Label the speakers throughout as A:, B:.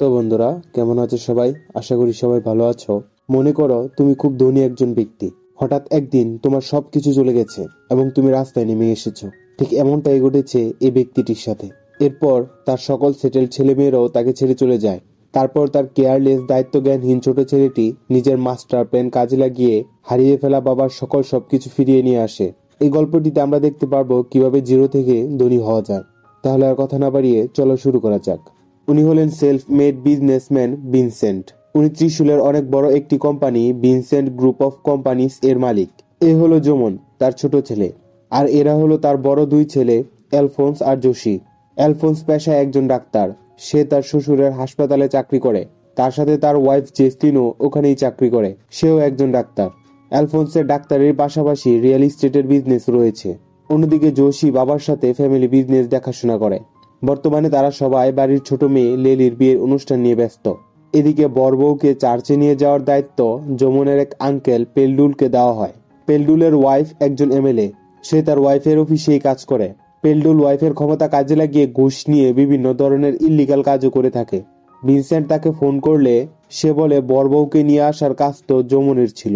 A: তো বন্ধুরা, কেমন আছো সবাই? আশা করি সবাই ভালো আছো। মনে করো তুমি খুব ধনী একজন ব্যক্তি। হঠাৎ একদিন তোমার সবকিছু চলে গেছে এবং তুমি রাস্তায় নেমে এসেছো। ঠিক এমনটাই ঘটেছে এই ব্যক্তিটির সাথে। এরপর তার সকল সেটেল ছেলেমেয়েরাও তাকে ছেড়ে চলে যায়। তারপর তার কেয়ারলেস দায়িত্বজ্ঞানহীন ছোট ছেলেটি নিজের মাস্টার প্ল্যান কাজে লাগিয়ে হারিয়ে ফেলা বাবার সকল সবকিছু ফিরিয়ে নিয়ে আসে। এই গল্পটিতে আমরা দেখতে পারবো কিভাবে জিরো থেকে ধনী হওয়া যায়। তাহলে আর কথা না বাড়িয়ে চলো শুরু করা যাক। উনি হলেন সেলফ মেড বিজনেসম্যান ভিনসেন্ট। উনি ত্রিশূলের অনেক বড় একটি company Vincent group of companies এর মালিক। এ হলো জোমন, তার ছোট ছেলে। আর এরা হলো তার বড় দুই ছেলে, অ্যালফোন্স আর জোশি। অ্যালফোন্স পেশায় একজন ডাক্তার। সে তার শ্বশুরের হাসপাতালে চাকরি করে। তার সাথে তার ওয়াইফ জেসলিনও ওখানেই চাকরি করে, সেও একজন ডাক্তার। অ্যালফোন্সের ডাক্তারের পাশাপাশি রিয়েল এস্টেটের বিজনেস রয়েছে। অন্যদিকে জোশি বাবার সাথে ফ্যামিলি বিজনেস দেখাশোনা করে। বর্তমানে তারা সবাই বাড়ির ছোট মেয়ে লেলির বিয়ের অনুষ্ঠান নিয়ে ব্যস্ত। এদিকে বর বউকে চার্চে নিয়ে যাওয়ার দায়িত্ব যমুনের এক আঙ্কেল পেলডুলকে দেওয়া হয়। পেলডুলের ওয়াইফ একজন এমএলএ। সে তার ওয়াইফের অফিসেই কাজ করে। পেলডুল ওয়াইফের ক্ষমতা কাজে লাগিয়ে ঘুষ নিয়ে বিভিন্ন ধরনের ইল্লিগাল কাজও করে থাকে। ভিনসেন্ট তাকে ফোন করলে সে বলে বর বউকে নিয়ে আসার কাজ তো যমুনের ছিল।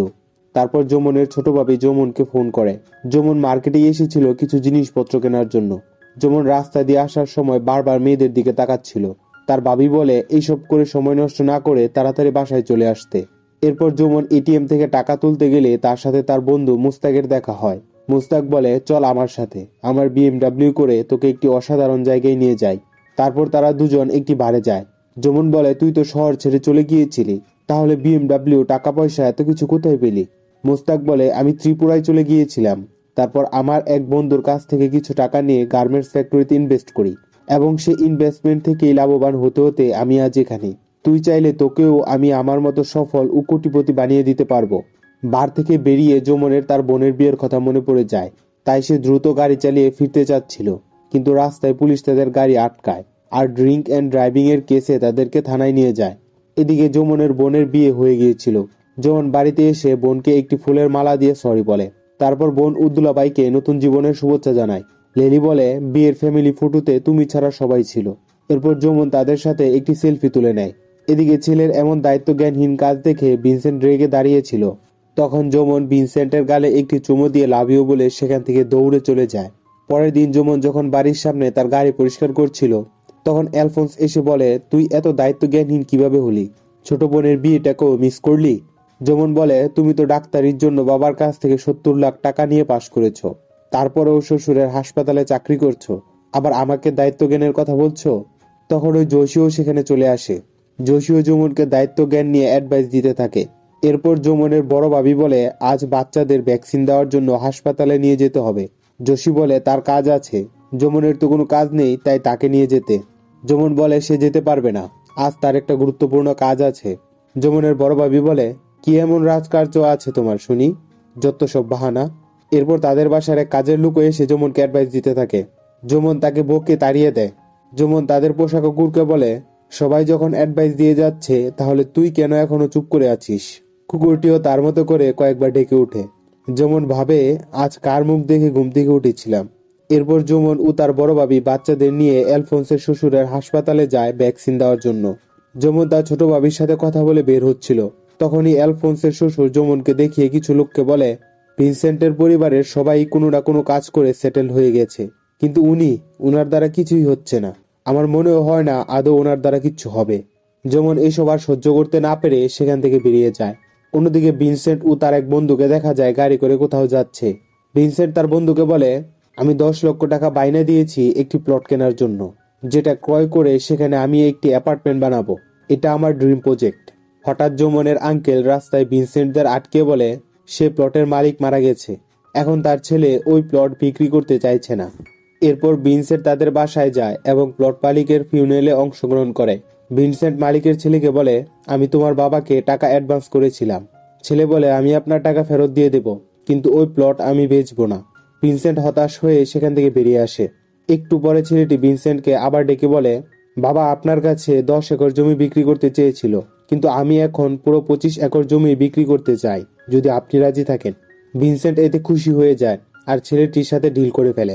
A: তারপর যমুনের ছোট ভাবি যমুনকে ফোন করে। যমুন মার্কেটে এসেছিল কিছু জিনিসপত্র কেনার জন্য। যমুন রাস্তা দিয়ে আসার সময় বারবার মেয়েদের দিকে তাকাচ্ছিল। তার ভাবি বলে এইসব করে সময় নষ্ট না করে তাড়াতাড়ি বাসায় চলে আসতে। এরপর যমুন এটিএম থেকে টাকা তুলতে গেলে তার সাথে তার বন্ধু মুস্তাকের দেখা হয়। মুস্তাক বলে, চল আমার সাথে, আমার বিএমডাব্লিউ করে তোকে একটি অসাধারণ জায়গায় নিয়ে যাই। তারপর তারা দুজন একটি বারে যায়। যমুন বলে, তুই তো শহর ছেড়ে চলে গিয়েছিলি, তাহলে বিএমডাব্লিউ টাকা পয়সা এত কিছু কোথায় পেলি? মুস্তাক বলে, আমি ত্রিপুরায় চলে গিয়েছিলাম। তারপর আমার এক বন্ধুর কাছ থেকে কিছু টাকা নিয়ে গার্মেন্টস ফ্যাক্টরিতে ইনভেস্ট করি এবং সেই ইনভেস্টমেন্ট থেকেই লাভবান হতে হতে আমি আজ এখানে। তুই চাইলে তোকেও আমি আমার মতো সফল ও কোটিপতি বানিয়ে দিতে পারবো। বার থেকে বেরিয়ে যমুনের তার বোনের বিয়ের কথা মনে পড়ে যায়। তাই সে দ্রুত গাড়ি চালিয়ে ফিরতে চাচ্ছিল, কিন্তু রাস্তায় পুলিশ তাদের গাড়ি আটকায় আর ড্রিঙ্ক অ্যান্ড ড্রাইভিং এর কেসে তাদেরকে থানায় নিয়ে যায়। এদিকে যমুনের বোনের বিয়ে হয়ে গিয়েছিল। যমুন বাড়িতে এসে বোনকে একটি ফুলের মালা দিয়ে সরি বলে। তারপর বোন উদ্দুলাবাইকে নতুন জীবনের শুভেচ্ছা জানায়। লেলি বলে, বিয়ের ফ্যামিলি ফটোতে তুমি ছাড়া সবাই ছিল। এরপর যমুন তাদের সাথে একটি সেলফি তুলে নেয়। এদিকে ছেলের এমন দায়িত্বজ্ঞানহীন কাজ দেখে ভিনসেন্ট রেগে দাঁড়িয়েছিল। তখন যমুন ভিনসেন্টের গালে একটি চুমু দিয়ে লাভ ইউ বলে সেখান থেকে দৌড়ে চলে যায়। পরের দিন যমুন যখন বাড়ির সামনে তার গাড়ি পরিষ্কার করছিল, তখন অ্যালফোন্স এসে বলে, তুই এত দায়িত্বজ্ঞানহীন কিভাবে হলি? ছোট বোনের বিয়েটাকেও মিস করলি? যমুন বলে, তুমি তো ডাক্তারির জন্য বাবার কাছ থেকে 70 লাখ টাকা নিয়ে পাশ করেছো, তারপরেও শ্বশুরের হাসপাতালে চাকরি করছো, আবার আমাকে দায়িত্বজ্ঞানের কথা বলছো। তখন ওই জোশিও সেখানে চলে আসে। জোশিও যমুনকে দায়িত্বজ্ঞান নিয়ে অ্যাডভাইস দিতে থাকে। এরপর যমুনের বড় ভাবি বলে, আজ বাচ্চাদের ভ্যাকসিন দেওয়ার জন্য হাসপাতালে নিয়ে যেতে হবে। জোশী বলে, তার কাজ আছে। যমুনের তো কোনো কাজ নেই, তাই তাকে নিয়ে যেতে। যমুন বলে, সে যেতে পারবে না, আজ তার একটা গুরুত্বপূর্ণ কাজ আছে। যমুনের বড় ভাবি বলে, কি এমন রাজকার্য আছে তোমার শুনি? যত সব বাহানা। এরপর তাদের বাসার এক কাজের লোক এসে যমুনকে অ্যাডভাইস দিতে থাকে। যমুন তাকে বকে তাড়িয়ে দেয়। যমুন তাদের পোশাক কুকুরকে বলে, সবাই যখন অ্যাডভাইস দিয়ে যাচ্ছে তাহলে তুই কেন এখনো চুপ করে আছিস? কুকুরটিও তার মতো করে কয়েকবার ডেকে উঠে। যমুন ভাবে, আজ কার মুখ দেখে ঘুম থেকে উঠেছিলাম। এরপর যমুন ও তার বড় ভাবি বাচ্চাদের নিয়ে অ্যালফোন্সের শ্বশুরের হাসপাতালে যায় ভ্যাকসিন দেওয়ার জন্য। যমুন তার ছোট ভাবির সাথে কথা বলে বের হচ্ছিল। তখনই অ্যালফোন্সের শ্বশুর যমুনকে দেখিয়ে কিছু লোককে বলে, ভিনসেন্টের পরিবারের সবাই কোনো না কোনো কাজ করে সেটেল হয়ে গেছে, কিন্তু উনার দ্বারা কিছুই হচ্ছে না। আমার মনেও হয় না আদৌ ওনার দ্বারা কিচ্ছু হবে। যমুন এইসব আর সহ্য করতে না পেরে সেখান থেকে বেরিয়ে যায়। অন্যদিকে ভিনসেন্ট ও তার এক বন্ধুকে দেখা যায় গাড়ি করে কোথাও যাচ্ছে। ভিনসেন্ট তার বন্ধুকে বলে, আমি 10 লক্ষ টাকা বাইনা দিয়েছি একটি প্লট কেনার জন্য, যেটা ক্রয় করে সেখানে আমি একটি অ্যাপার্টমেন্ট বানাবো। এটা আমার ড্রিম প্রজেক্ট। হঠাৎ যমুনের আঙ্কেল রাস্তায় ভিনসেন্টদের আটকে বলে, সে প্লটের মালিক মারা গেছে, এখন তার ছেলে ওই প্লট বিক্রি করতে চাইছে না। এরপর ভিনসেন্ট তাদের বাসায় যায় এবং প্লট মালিকের ফিউনারেলে অংশগ্রহণ করে। ভিনসেন্ট মালিকের ছেলেকে বলে, আমি তোমার বাবাকে টাকা অ্যাডভান্স করেছিলাম। ছেলে বলে, আমি আপনার টাকা ফেরত দিয়ে দেব, কিন্তু ওই প্লট আমি বেচবো না। ভিনসেন্ট হতাশ হয়ে সেখান থেকে বেরিয়ে আসে। একটু পরে ছেলেটি ভিনসেন্টকে আবার ডেকে বলে, বাবা আপনার কাছে 10 একর জমি বিক্রি করতে চেয়েছিল, কিন্তু আমি এখন পুরো 25 একর জমি বিক্রি করতে চাই, যদি আপনি রাজি থাকেন। ভিনসেন্ট এতে খুশি হয়ে যায় আর ছেলেটির সাথে ডিল করে ফেলে।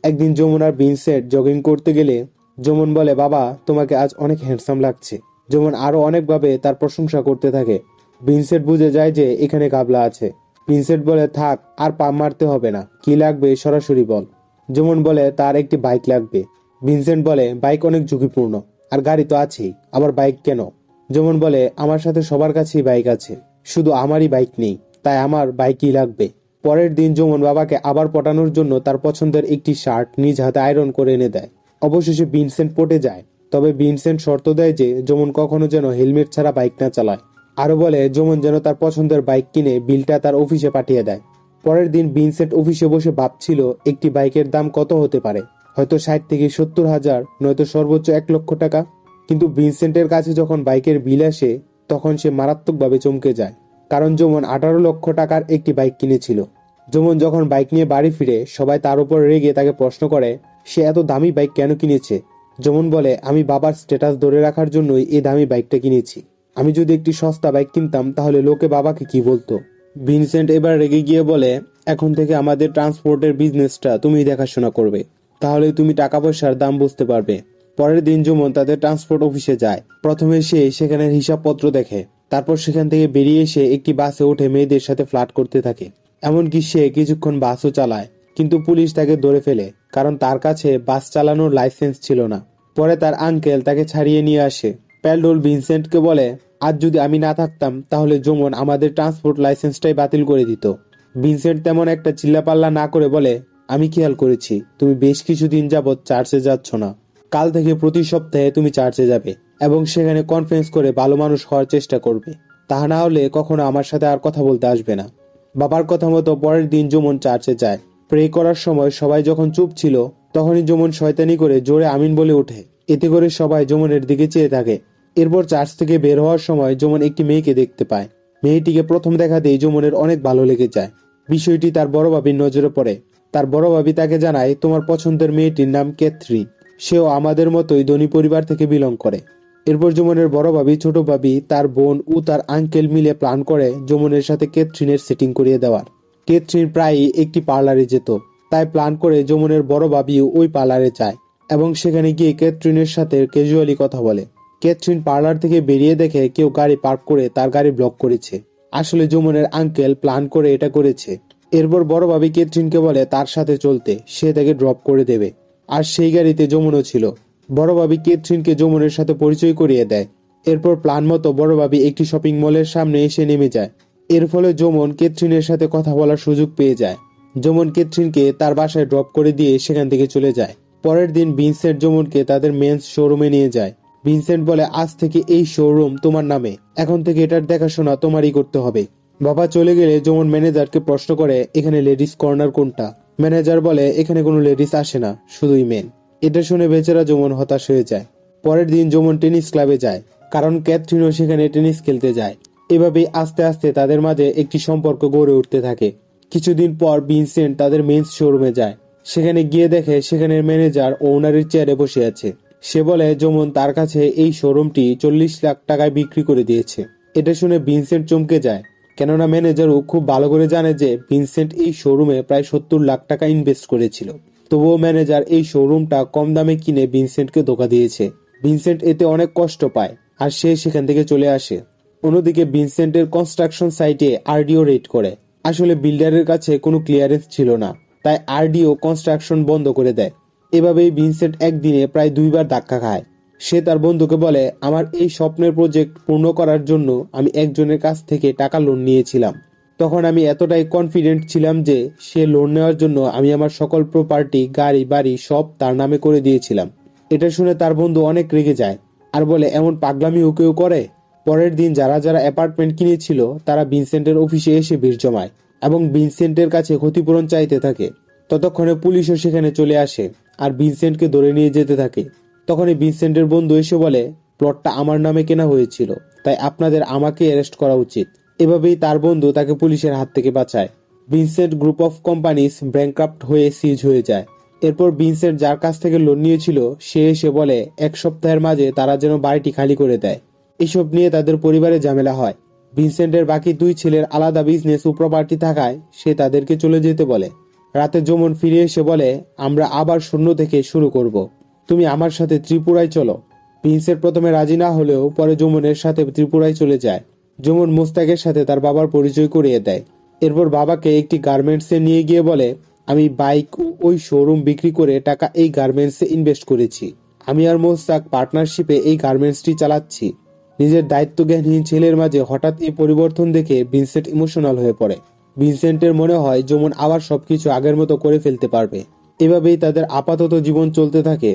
A: একদিন যমুন আর ভিনসেন্ট জগিং করতে গেলে যমুন বলে, বাবা তোমাকে আজ অনেক হ্যান্ডসাম লাগছে। যেমন আরো অনেকভাবে তার প্রশংসা করতে থাকে। ভিনসেন্ট বুঝে যায় যে এখানে ঘাবলা আছে। ভিনসেন্ট বলে, থাক, আর পাম মারতে হবে না, কি লাগবে সরাসরি বল। যেমন বলে তার একটি বাইক লাগবে। ভিনসেন্ট বলে, বাইক অনেক ঝুঁকিপূর্ণ, আর গাড়ি তো আছেই, আবার বাইক কেন? যেমন বলে, আমার সাথে সবার কাছেই বাইক আছে, শুধু আমারই বাইক নেই, তাই আমার বাইকই লাগবে। পরের দিন যেমন বাবাকে আবার পটানোর জন্য তার পছন্দের একটি শার্ট নিজ হাতে আয়রন করে এনে দেয়। অবশেষে ভিনসেন্ট পটে যায়। তবে ভিনসেন্ট শর্ত দেয় যে যেমন কখনো যেন হেলমেট ছাড়া বাইক না চালায়। আরো বলে যেমন যেন তার পছন্দের বাইক কিনে বিলটা তার অফিসে পাঠিয়ে দেয়। পরের দিন ভিনসেন্ট অফিসে বসে ভাবছিল একটি বাইকের দাম কত হতে পারে, হয়তো 60 থেকে 70,000, নয়তো সর্বোচ্চ 1 লক্ষ টাকা। কিন্তু ভিনসেন্টের কাছে যখন বাইকের বিল আসে তখন সে মারাত্মকভাবে চমকে যায়, কারণ যেমন 18 লক্ষ টাকার একটি বাইক কিনেছিল। যেমন যখন বাইক নিয়ে বাড়ি ফিরে সবাই তার উপর রেগে তাকে প্রশ্ন করে সে এত দামি বাইক কেন কিনেছে। যেমন বলে, আমি বাবার স্ট্যাটাস ধরে রাখার জন্যই এই দামি বাইকটা কিনেছি, আমি যদি একটি সস্তা বাইক কিনতাম তাহলে লোকে বাবাকে কি বলতো। ভিনসেন্ট এবার রেগে গিয়ে বলে, এখন থেকে আমাদের ট্রান্সপোর্টের বিজনেসটা তুমি দেখাশোনা করবে, তাহলে তুমি টাকা পয়সার দাম বুঝতে পারবে। পরের দিন যেমন তাদের ট্রান্সপোর্ট অফিসে যায়। প্রথমে সে সেখানের হিসাবপত্র দেখে, তারপর সেখান থেকে বেরিয়ে এসে একটি বাসে উঠে মেয়েদের সাথে ফ্লার্ট করতে থাকে। এমনকি সে কিছুক্ষণ বাসও চালায়, কিন্তু পুলিশ তাকে ধরে ফেলে, কারণ তার কাছে বাস চালানোর লাইসেন্স ছিল না। পরে তার আঙ্কেল তাকে ছাড়িয়ে নিয়ে আসে। প্যালডোল ভিনসেন্টকে বলে, আজ যদি আমি না থাকতাম তাহলে যেমন আমাদের ট্রান্সপোর্ট লাইসেন্সটাই বাতিল করে দিত। ভিনসেন্ট তেমন একটা চিল্লাপাল্লা না করে বলে, আমি খেয়াল করেছি তুমি বেশ কিছুদিন যাবৎ চার্চে যাচ্ছ না, কাল থেকে প্রতি সপ্তাহে তুমি চার্চে যাবে এবং সেখানে কনফারেন্স করে ভালো মানুষ হওয়ার চেষ্টা করবে, তা না হলে কখনো আমার সাথে আর কথা বলতে আসবে না। বাবার কথা মতো পরের দিন যেমন চার্চে যায়। প্রে করার সময় সবাই যখন চুপ ছিল তখনই যেমন শয়তানি করে জোরে আমিন বলে ওঠে। এতে করে সবাই যেমনের দিকে চেয়ে থাকে। এরপর চার্চ থেকে বের হওয়ার সময় যেমন একটি মেয়েকে দেখতে পায়। মেয়েটিকে প্রথম দেখাতেই যেমনের অনেক ভালো লেগে যায়। বিষয়টি তার বড় ভাবির নজরে পড়ে। তার বড় ভাবি তাকে জানায়, তোমার পছন্দের মেয়েটির নাম ক্যাথরিন, সেও আমাদের মতোই ধনী পরিবার থেকে বিলং করে। এরপর যমুনের বড় ভাবি, ছোট ভাবি, তার বোন ও তার আঙ্কেল মিলে প্ল্যান করে যমুনের সাথে ক্যাথরিনের সেটিং করিয়ে দেওয়ার। ক্যাথরিন প্রায়ই একটি পার্লারে যেত, তাই প্ল্যান করে যমুনের বড় ভাবিও ওই পার্লারে যায় এবং সেখানে গিয়ে ক্যাথরিনের সাথে ক্যাজুয়ালি কথা বলে। ক্যাথরিন পার্লার থেকে বেরিয়ে দেখে কেউ গাড়ি পার্ক করে তার গাড়ি ব্লক করেছে। আসলে যমুনের আঙ্কেল প্ল্যান করে এটা করেছে। এরপর বড় ভাবি ক্যাথরিনকে বলে তার সাথে চলতে, সে তাকে ড্রপ করে দেবে। আর সেই গাড়িতে যমুনও ছিল। বড় ভাবি ক্যাথরিনকে যমুনের সাথে পরিচয় করিয়ে দেয়। এরপর প্ল্যান মতো বড় ভাবি একটি শপিং মলের সামনে এসে নেমে যায়। এর ফলে যমুন ক্যাথরিনের সাথে কথা বলার সুযোগ পেয়ে যায়। যমুন ক্যাথরিনকে তার বাসায় ড্রপ করে দিয়ে সেখান থেকে চলে যায়। পরের দিন ভিনসেন্ট যমুনকে তাদের মেন্স শোরুমে নিয়ে যায়। ভিনসেন্ট বলে, আজ থেকে এই শোরুম তোমার নামে, এখন থেকে এটার দেখাশোনা তোমারই করতে হবে। বাবা চলে গেলে যমুন ম্যানেজারকে প্রশ্ন করে, এখানে লেডিস কর্নার কোনটা? ম্যানেজার বলে, এখানে কোনো লেডিস আসে না, শুধুই মেন। এটা শুনে বেচারা যমুন হতাশ হয়ে যায়। পরের দিন যমুন টেনিস ক্লাবে যায়, কারণ ক্যাথরিনও সেখানে টেনিস খেলতে যায়। এভাবেই আস্তে আস্তে তাদের মাঝে একটি সম্পর্ক গড়ে উঠতে থাকে। কিছুদিন পর ভিনসেন্ট তাদের মেন্স শোরুমে যায়। সেখানে গিয়ে দেখে সেখানের ম্যানেজার ওনারের চেয়ারে বসে আছে। সে বলে যমুন তার কাছে এই শোরুমটি 40 লাখ টাকায় বিক্রি করে দিয়েছে। এটা শুনে ভিনসেন্ট চমকে যায়, কেননা ম্যানেজারও খুব ভালো করে জানে যে ভিনসেন্ট এই শোরুমে প্রায় 70 লাখ টাকা ইনভেস্ট করেছিল। তবুও ম্যানেজার এই শোরুমটা কম দামে কিনে ভিনসেন্টকে ধোকা দিয়েছে। ভিনসেন্ট এতে অনেক কষ্ট পায় আর সে সেখান থেকে চলে আসে। অন্যদিকে ভিনসেন্টের কনস্ট্রাকশন সাইটে আরডিও রেড করে। আসলে বিল্ডারের কাছে কোনো ক্লিয়ারেন্স ছিল না, তাই আরডিও কনস্ট্রাকশন বন্ধ করে দেয়। এভাবেই ভিনসেন্ট একদিনে প্রায় 2বার ধাক্কা খায়। সে তার বন্ধুকে বলে, আমার এই স্বপ্নের প্রজেক্ট পূর্ণ করার জন্য আমি একজনের কাছ থেকে টাকা লোন নিয়েছিলাম। তখন আমি এতটাই কনফিডেন্ট ছিলাম যে সে লোন নেওয়ার জন্য আমি আমার সকল প্রপার্টি, গাড়ি বাড়ি সব তার নামে করে দিয়েছিলাম। এটা শুনে তার বন্ধু অনেক রেগে যায় আর বলে, এমন পাগলামিও কেউ করে? পরের দিন যারা যারা অ্যাপার্টমেন্ট কিনেছিল তারা ভিনসেন্টের অফিসে এসে ভিড় জমায় এবং ভিনসেন্টের কাছে ক্ষতিপূরণ চাইতে থাকে। ততক্ষণে পুলিশও সেখানে চলে আসে আর ভিনসেন্টকে ধরে নিয়ে যেতে থাকে। তখনই ভিনসেন্টের বন্ধু এসে বলে, প্লটটা আমার নামে কেনা হয়েছিল, তাই আপনাদের আমাকে অ্যারেস্ট করা উচিত। এভাবেই তার বন্ধু তাকে পুলিশের হাত থেকে বাঁচায়। ভিনসেন্ট গ্রুপ অফ কোম্পানিজ ব্যাংক্রাপ্ট হয়ে সিজ হয়ে যায়। এরপর ভিনসেন্ট যার কাছ থেকে লোন নিয়েছিল সে এসে বলে 1 সপ্তাহের মাঝে তারা যেন বাড়িটি খালি করে দেয়। এসব নিয়ে তাদের পরিবারে ঝামেলা হয়। ভিনসেন্টের বাকি 2 ছেলের আলাদা বিজনেস ও প্রপার্টি থাকায় সে তাদেরকে চলে যেতে বলে। রাতে যমুন ফিরে এসে বলে, আমরা আবার শূন্য থেকে শুরু করব, তুমি আমার সাথে ত্রিপুরায় চলো। ভিনসেন্ট প্রথমে রাজি না হলেও পরে যমুনের সাথে ত্রিপুরায় চলে যায়। যমুন মোস্তাকের সাথে তার বাবার পরিচয় করিয়ে দেয়। এরপর বাবাকে একটি গার্মেন্টসে নিয়ে গিয়ে বলে, আমি বাইক ওই শোরুম বিক্রি করে টাকা এই গার্মেন্টসে ইনভেস্ট করেছি। আমি আর মোস্তাক পার্টনারশিপে এই গার্মেন্টসটি চালাচ্ছি। নিজের দায়িত্বজ্ঞানহীন ছেলের মাঝে হঠাৎ এই পরিবর্তন দেখে ভিনসেন্ট ইমোশনাল হয়ে পড়ে। ভিনসেন্টের মনে হয় যমুন আবার সবকিছু আগের মতো করে ফেলতে পারবে। এভাবেই তাদের আপাতত জীবন চলতে থাকে।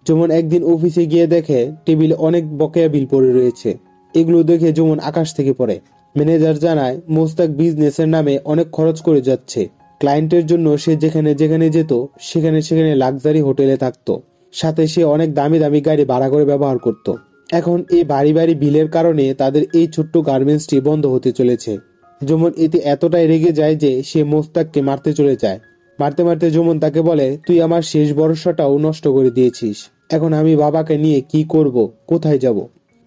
A: যমুন একদিন অফিসে গিয়ে দেখে টেবিলে অনেক বকেয়া বিল পড়ে রয়েছে। এগুলো দেখে যমুন আকাশ থেকে পড়ে। ম্যানেজার জানায় মোস্তাক বিজনেসের নামে অনেক খরচ করে যাচ্ছে। ক্লায়েন্টের জন্য সে যেখানে যেখানে যেত সেখানে সেখানে লাক্সারি হোটেলে থাকতো, সাথে সে অনেক দামি দামি গাড়ি ভাড়া করে ব্যবহার করত। এখন এই বাড়ি বাড়ি বিলের কারণে তাদের এই ছোট্ট গার্মেন্টসটি বন্ধ হতে চলেছে। যমুন এতে এতটাই রেগে যায় যে সে মোস্তাককে মারতে চলে যায়। মারতে মারতে যমুন তাকে বলে, তুই আমার শেষ ভরসাটাও নষ্ট করে দিয়েছিস। এখন আমি বাবাকে নিয়ে কি করব, কোথায় যাব?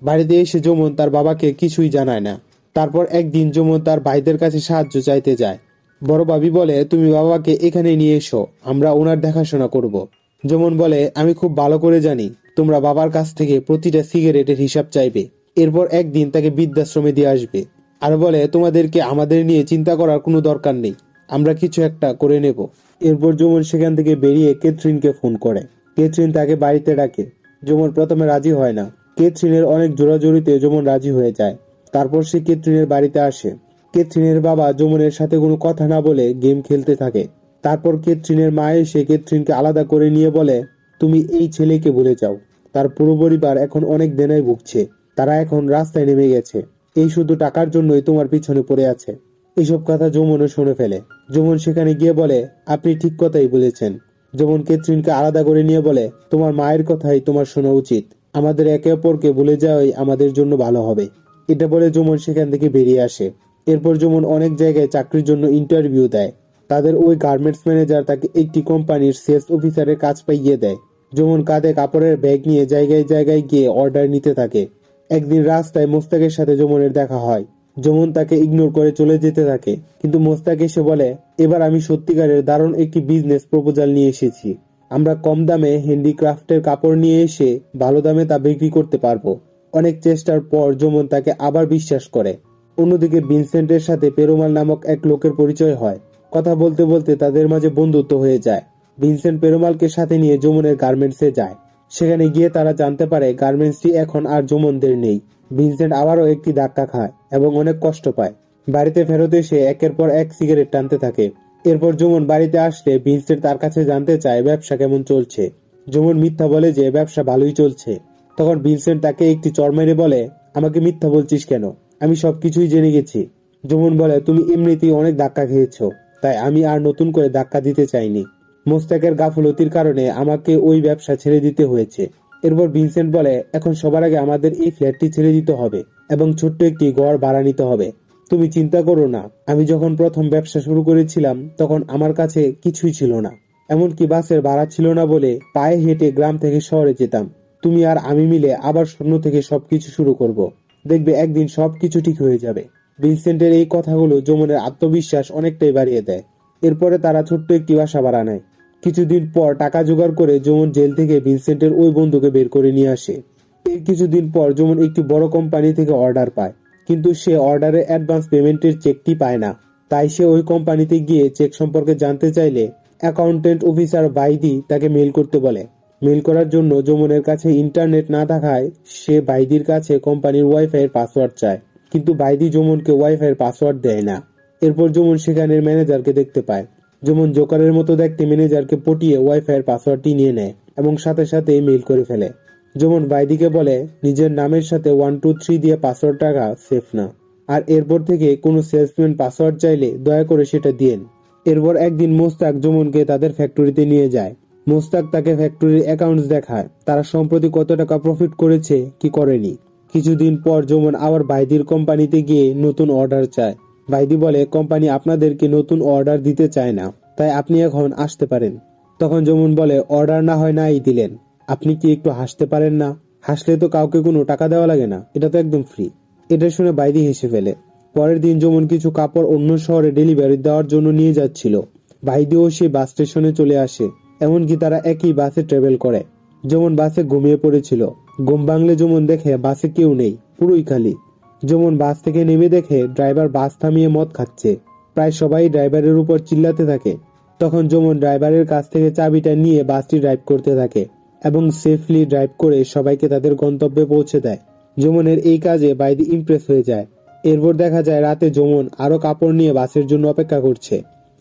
A: বাড়িতে এসে যমুন তার বাবাকে কিছুই জানায় না। তারপর একদিন যমুন তার ভাইদের কাছে সাহায্য চাইতে যায়। বড় ভাবি বলে, তুমি বাবাকে এখানে নিয়ে এসো, আমরা ওনার দেখাশোনা করব। যমুন বলে, আমি খুব ভালো করে জানি তোমরা বাবার কাছ থেকে প্রতিটা সিগারেটের হিসাব চাইবে। এরপর একদিন তাকে বৃদ্ধাশ্রমে দিয়ে আসবে। আর বলে, তোমাদেরকে আমাদের নিয়ে চিন্তা করার কোনো দরকার নেই, আমরা কিছু একটা করে নেব। এরপর যমুন সেখান থেকে বেরিয়ে ক্যাথরিনকে ফোন করে। ক্যাথরিন তাকে বাড়িতে ডাকে। যমুন প্রথমে রাজি হয় না। ক্যাথরিনের অনেক জোরাজোরিতে যমুন রাজি হয়ে যায়। তারপর সে ক্যাথরিনের বাড়িতে আসে। ক্যাথরিনের বাবা যমুনের সাথে কোনো কথা না বলে গেম খেলতে থাকে। তারপর ক্যাথরিনের মা এসে ক্যাথরিনকে আলাদা করে নিয়ে বলে, তুমি এই ছেলেকে ভুলে যাও। তার পুরো পরিবার এখন অনেক দেনায় ভুগছে। তারা এখন রাস্তায় নেমে গেছে। এই শুধু টাকার জন্যই তোমার পিছনে পড়ে আছে। এইসব কথা যমুনও শুনে ফেলে। যমুন সেখানে গিয়ে বলে, আপনি ঠিক কথাই বলেছেন। যমুন ক্যাথরিনকে আলাদা করে নিয়ে বলে, তোমার মায়ের কথাই তোমার শোনা উচিত। আমাদের একে অপরকে ভুলে যাওয়াই আমাদের জন্য ভালো হবে। এটা বলে যমুন সেখান থেকে বেরিয়ে আসে। এরপর যমুন অনেক জায়গায় চাকরির জন্য ইন্টারভিউ দেয়। তাদের ওই গার্মেন্টস ম্যানেজার তাকে একটি কোম্পানির সেলস অফিসারের কাজ পাইয়ে দেয়। যমুন কাঁধে কাপড়ের ব্যাগ নিয়ে জায়গায় জায়গায় গিয়ে অর্ডার নিতে থাকে। একদিন রাস্তায় মোস্তাকের সাথে যমুনের দেখা হয়। যমুন তাকে ইগনোর করে চলে যেতে থাকে, কিন্তু মোস্তাক এসে বলে, এবার আমি সত্যিকারের দারুণ একটি বিজনেস প্রপোজাল নিয়ে এসেছি। আমরা কম দামে হ্যান্ডিক্রাফটের কাপড় নিয়ে এসে ভালো দামে তা বিক্রি করতে পারবো। অনেক চেষ্টার পর যমুন তাকে আবার বিশ্বাস করে। অন্যদিকে ভিনসেন্টের সাথে পেরুমাল নামক এক লোকের পরিচয় হয়। কথা বলতে বলতে তাদের মাঝে বন্ধুত্ব হয়ে যায়। ভিনসেন্ট পেরুমালকে সাথে নিয়ে যমুনের গার্মেন্টসে যায়। সেখানে গিয়ে তারা জানতে পারে গার্মেন্টসটি এখন আর যমুনদের নেই। ভিনসেন্ট আবারও একটি ধাক্কা খায় এবং অনেক কষ্ট পায়। বাড়িতে ফেরত এসে একের পর এক সিগারেট টানতে থাকে। এরপর যমুন বাড়িতে আসলে ভিনসেন্ট তার কাছে জানতে চায় ব্যবসা কেমন চলছে। যমুন মিথ্যা বলে যে ব্যবসা ভালোই চলছে। তখন ভিনসেন্ট তাকে একটি চড় মেরে বলে, আমাকে মিথ্যা বলছিস কেন? আমি সবকিছুই জেনে গেছি। যমুন বলে, তুমি এমনিতেই অনেক ধাক্কা খেয়েছো, তাই আমি আর নতুন করে ধাক্কা দিতে চাইনি। মোস্তাকের গাফলতির কারণে আমাকে ওই ব্যবসা ছেড়ে দিতে হয়েছে। এরপর ভিনসেন্ট বলে, এখন সবার আগে আমাদের এই ফ্ল্যাটটি ছেড়ে দিতে হবে এবং ছোট্ট একটি ঘর ভাড়া নিতে হবে। তুমি চিন্তা করো না, আমি যখন প্রথম ব্যবসা শুরু করেছিলাম তখন আমার কাছে কিছুই ছিল না, এমনকি বাসের ভাড়া ছিল না বলে পায়ে হেঁটে গ্রাম থেকে শহরে যেতাম। তুমি আর আমি মিলে আবার শূন্য থেকে সবকিছু শুরু করব। দেখবে একদিন সবকিছু ঠিক হয়ে যাবে। ভিনসেন্টের এই কথাগুলো যমুনের আত্মবিশ্বাস অনেকটাই বাড়িয়ে দেয়। এরপরে তারা ছোট্ট একটি বাসা ভাড়া নেয়। কিছুদিন পর টাকা জোগাড় করে যমুন জেল থেকে ভিনসেন্টের ওই বন্ধুকে বের করে নিয়ে আসে। এর কিছুদিন পর যমুন একটি বড় কোম্পানি থেকে অর্ডার পায়, কিন্তু সে অর্ডারের অ্যাডভান্স পেমেন্টের চেকটি পায় না। তাই সে ওই কোম্পানিতে গিয়ে চেক সম্পর্কে জানতে চাইলে অ্যাকাউন্টেন্ট অফিসার বাইদি তাকে মেল করতে বলে। মেল করার জন্য যমুনের কাছে ইন্টারনেট না থাকায় সে বাইদির কাছে কোম্পানির ওয়াইফাই এর পাসওয়ার্ড চায়, কিন্তু বাইদি যমুনকে ওয়াইফাই এর পাসওয়ার্ড দেয় না। এরপর যমুন সেখানের ম্যানেজারকে দেখতে পায়। যমুন জোকারের মতো দেখতে ম্যানেজারকে পটিয়ে ওয়াইফাই এর পাসওয়ার্ডটি নিয়ে নেয় এবং সাথে সাথে মেইল করে ফেলে। যমুন বাইদিকে বলে, নিজের নামের সাথে 123 দিয়ে পাসওয়ার্ড টাকা সেফ না, আর এরপর থেকে কোনো সেলসম্যান পাসওয়ার্ড চাইলে দয়া করে সেটা দিয়েন। এরপর একদিন মোস্তাক যমুনকে তাদের ফ্যাক্টরিতে নিয়ে যায়। মোস্তাক তাকে ফ্যাক্টরির অ্যাকাউন্টস দেখায়, তারা সম্প্রতি কত টাকা প্রফিট করেছে কি করেনি। কিছুদিন পর যমুন আবার বাইদির কোম্পানিতে গিয়ে নতুন অর্ডার চায়। বাইদি বলে, কোম্পানি আপনাদেরকে নতুন অর্ডার দিতে চায় না, তাই আপনি এখন আসতে পারেন। তখন যমুন বলে, অর্ডার না হয় নাই দিলেন, আপনি কি একটু হাসতে পারেন না? হাসলে তো কাউকে কোনো টাকা দেওয়া লাগে না, এটা তো একদম ফ্রি। এটা শুনে বাইদি হেসে ফেলে। পরের দিন যমুন কিছু কাপড় অন্য শহরে ডেলিভারি দেওয়ার জন্য নিয়ে যাচ্ছিল। বাইদিও সে বাস স্টেশনে চলে আসে, এমনকি তারা একই বাসে ট্রাভেল করে। যেমন বাসে ঘুমিয়ে পড়েছিল। ঘুম ভাঙলে যেমন দেখে বাসে কেউ নেই, পুরোই খালি। যেমন বাস থেকে নেমে দেখে ড্রাইভার বাস থামিয়ে মদ খাচ্ছে। প্রায় সবাই ড্রাইভারের উপর চিল্লাতে থাকে। তখন যেমন ড্রাইভারের কাছ থেকে চাবিটা নিয়ে বাসটি ড্রাইভ করতে থাকে এবং সেফলি ড্রাইভ করে সবাইকে তাদের গন্তব্যে পৌঁছে দেয়। যমুনের এই কাজে বাইদি ইমপ্রেস হয়ে যায়। এরপর দেখা যায় রাতে যমুন আরো কাপড় নিয়ে বাসের জন্য অপেক্ষা করছে।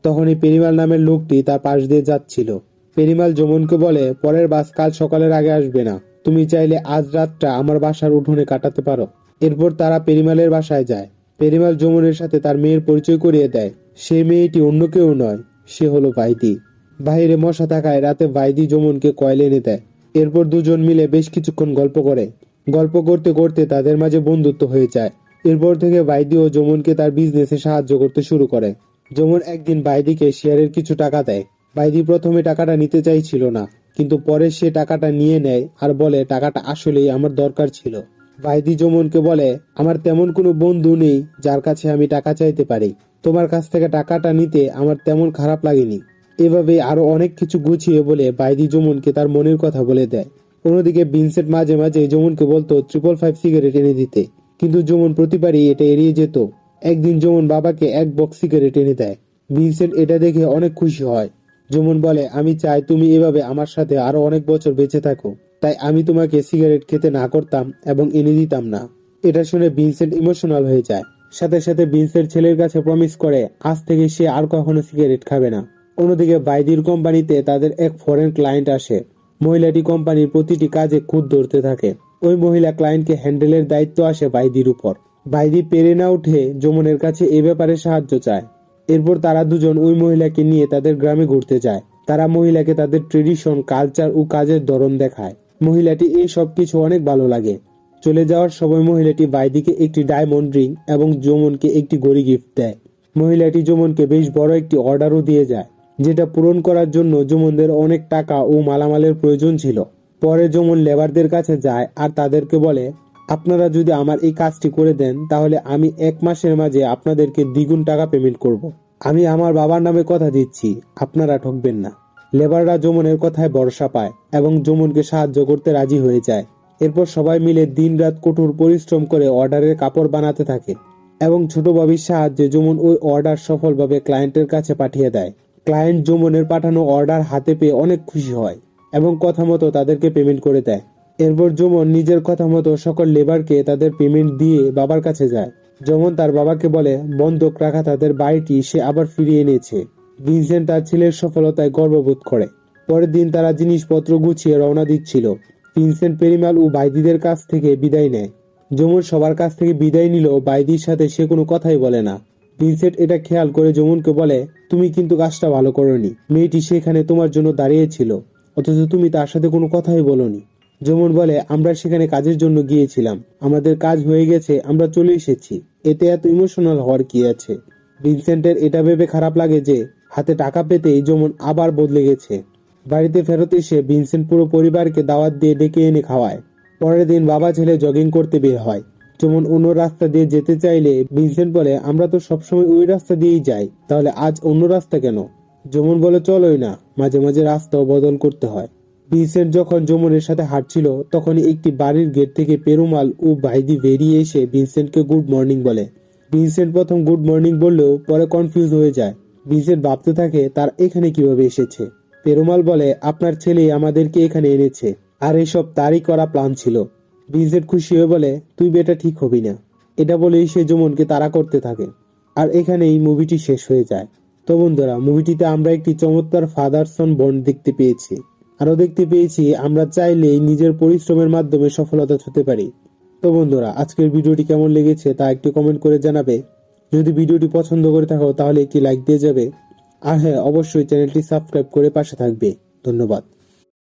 A: তখনই পেরিমাল নামের লোকটি তার পাশ দিয়ে যাচ্ছিল। পেরিমাল যমুনকে বলে, পরের বাস কাল সকালের আগে আসবে না, তুমি চাইলে আজ রাতটা আমার বাসার উঠোনে কাটাতে পারো। এরপর তারা পেরিমালের বাসায় যায়। পেরিমাল যমুনের সাথে তার মেয়ের পরিচয় করিয়ে দেয়। সেই মেয়েটি অন্য কেউ নয়, সে হলো ভাইদি। বাইরে মশা থাকায় রাতে ভাইদি যমুনকে কয়েল এনে দেয়। এরপর দুজন মিলে বেশ কিছুক্ষণ গল্প করে। গল্প করতে করতে তাদের মাঝে বন্ধুত্ব হয়ে যায়। এরপর থেকে ভাইদি ও যমুনকে তার বিজনেসে সাহায্য করতে শুরু করে। যমুন একদিন ভাইদিকে শেয়ারের কিছু টাকা দেয়। ভাইদি প্রথমে টাকাটা নিতে চাইছিল না, কিন্তু পরে সে টাকাটা নিয়ে নেয় আর বলে, টাকাটা আসলেই আমার দরকার ছিল। ভাইদি যমুনকে বলে, আমার তেমন কোনো বন্ধু নেই যার কাছে আমি টাকা চাইতে পারি, তোমার কাছ থেকে টাকাটা নিতে আমার তেমন খারাপ লাগেনি। এভাবে আরো অনেক কিছু গুছিয়ে বলে ভাইদি যমুনকে তার মনের কথা বলে দেয়। অন্যদিকে ভিনসেন্ট মাঝে মাঝে যমুনকে বলতো 555 সিগারেট এনে দিতে, কিন্তু যমুন প্রতিবারই এটা এড়িয়ে যেত। একদিন যমুন বাবাকে এক বক্স সিগারেট এনে দেয়। ভিনসেন্ট এটা দেখে অনেক খুশি হয়। যমুন বলে, আমি চাই তুমি এভাবে আমার সাথে আরো অনেক বছর বেঁচে থাকো, তাই আমি তোমাকে সিগারেট খেতে না করতাম এবং এনে দিতাম না। এটা শুনে ভিনসেন্ট ইমোশনাল হয়ে যায়। সাথে সাথে ভিনসেন্ট ছেলের কাছে প্রমিস করে আজ থেকে সে আর কখনো সিগারেট খাবে না। অন্যদিকে ভাইদির কোম্পানিতে তাদের এক ফরেন ক্লায়েন্ট আসে। মহিলাটি কোম্পানির প্রতিটি কাজে খুদ ধরতে থাকে। ওই মহিলা ক্লায়েন্টকে হ্যান্ডেলের দায়িত্ব আসে ভাইদির উপর। ভাইদি পেরে না উঠে যমুনের কাছে এ ব্যাপারে সাহায্য চায়। এরপর তারা দুজন ওই মহিলাকে নিয়ে তাদের গ্রামে ঘুরতে যায়। তারা মহিলাকে তাদের ট্রেডিশন, কালচার ও কাজের ধরন দেখায়। মহিলাটি এই সব কিছু অনেক ভালো লাগে। চলে যাওয়ার সময় মহিলাটি ভাইদিকে একটি ডায়মন্ড রিং এবং যমুনকে একটি ঘড়ি গিফট দেয়। মহিলাটি যমুনকে বেশ বড় একটি অর্ডারও দিয়ে যায়, যেটা পূরণ করার জন্য যমুনদের অনেক টাকা ও মালামালের প্রয়োজন ছিল। পরে যমুন লেবারদের কাছে যায় আর তাদেরকে বলে, আপনারা যদি আমার এই কাজটি করে দেন তাহলে আমি 1 মাসের মাঝে আপনাদেরকে দ্বিগুণ টাকা পেমেন্ট করব। আমি আমার বাবার নামে কথা দিচ্ছি, আপনারা ঠকবেন না। লেবাররা যমুনের কথায় ভরসা পায় এবং যমুনকে সাহায্য করতে রাজি হয়ে যায়। এরপর সবাই মিলে দিনরাত কঠোর পরিশ্রম করে অর্ডারের কাপড় বানাতে থাকে এবং ছোট বাবির সাহায্যে যমুন ওই অর্ডার সফলভাবে ক্লায়েন্টের কাছে পাঠিয়ে দেয়। ক্লায়েন্ট যমুনের পাঠানো অর্ডার হাতে পেয়ে অনেক খুশি হয় এবং কথা মতো তাদেরকে পেমেন্ট করে দেয়। এরপর যমুন নিজের কথা মতো সকল লেবারকে তাদের পেমেন্ট দিয়ে বাবার কাছে যায়। যমুন তার বাবাকে বলে বন্ধক রাখা তাদের বাড়িটি সে আবার ফিরিয়ে এনেছে। ভিনসেন্ট তার ছেলের সফলতায় গর্ববোধ করে। পরের দিন তারা জিনিসপত্র গুছিয়ে রওনা দিচ্ছিল। ভিনসেন্ট পেরিমাল ও ভাইদিদের কাছ থেকে বিদায় নেয়। যমুন সবার কাছ থেকে বিদায় নিলেও ভাইদির সাথে সে কোনো কথাই বলে না। ভিনসেন্ট এটা খেয়াল করে যমুনকে বলে, তুমি কিন্তু কাজটা ভালো করোনি, মেয়েটি সেখানে তোমার জন্য দাঁড়িয়েছিল অথচ তুমি তার সাথে কোনো কথাই বলোনি। যমুন বলে, আমরা সেখানে কাজের জন্য গিয়েছিলাম, আমাদের কাজ হয়ে গেছে, আমরা চলে এসেছি, এতে এত ইমোশনাল হওয়ার কি আছে। ভিনসেন্টের এটা ভেবে খারাপ লাগে যে হাতে টাকা পেতেই যমুন আবার বদলে গেছে। বাড়িতে ফেরত এসে ভিনসেন্ট পুরো পরিবারকে দাওয়াত দিয়ে ডেকে এনে খাওয়ায়। পরের দিন বাবা ছেলে জগিং করতে বের হয়। যমুন অন্য রাস্তা দিয়ে যেতে চাইলে ভিনসেন্ট বলে, আমরা তো সবসময় ওই রাস্তা দিয়েই যাই, তাহলে আজ অন্য রাস্তা কেন? যমুন বলে, চলোই না, মাঝে মাঝে রাস্তাও বদল করতে হয়। ভিনসেন্ট যখন যমুনের সাথে হাঁটছিল তখনই একটি বাড়ির গেট থেকে পেরুমাল ও ভাইদি বেরিয়ে এসে ভিনসেন্টকে গুড মর্নিং বলে। ভিনসেন্ট প্রথম গুড মর্নিং বললেও পরে কনফিউজ হয়ে যায়। ভিনসেন্ট ভাবতে থাকে তার এখানে কিভাবে এসেছে। পেরুমাল বলে, আপনার ছেলে আমাদেরকে এখানে এনেছে, আর এসব তারই করা প্ল্যান ছিল। ভিনসেন্ট খুশি হয়ে বলে, তুই বেটা ঠিক হবি না। এটা বলেই সে যমুনকে তাড়া করতে থাকে। আর এখানেই মুভিটি শেষ হয়ে যায়। তো বন্ধুরা, মুভিটিতে আমরা একটি চমৎকার ফাদার সন বন্ড দেখতে পেয়েছি। আরো দেখতে পেয়েছি আমরা চাইলেই নিজের পরিশ্রমের মাধ্যমে সফলতা হতে পারি। তো বন্ধুরা, আজকের ভিডিওটি কেমন লেগেছে তা একটু কমেন্ট করে জানাবে। যদি ভিডিওটি পছন্দ করে থাকো তাহলে একটি লাইক দিয়ে যাবে। আর হ্যাঁ, অবশ্যই চ্যানেলটি সাবস্ক্রাইব করে পাশে থাকবে। ধন্যবাদ।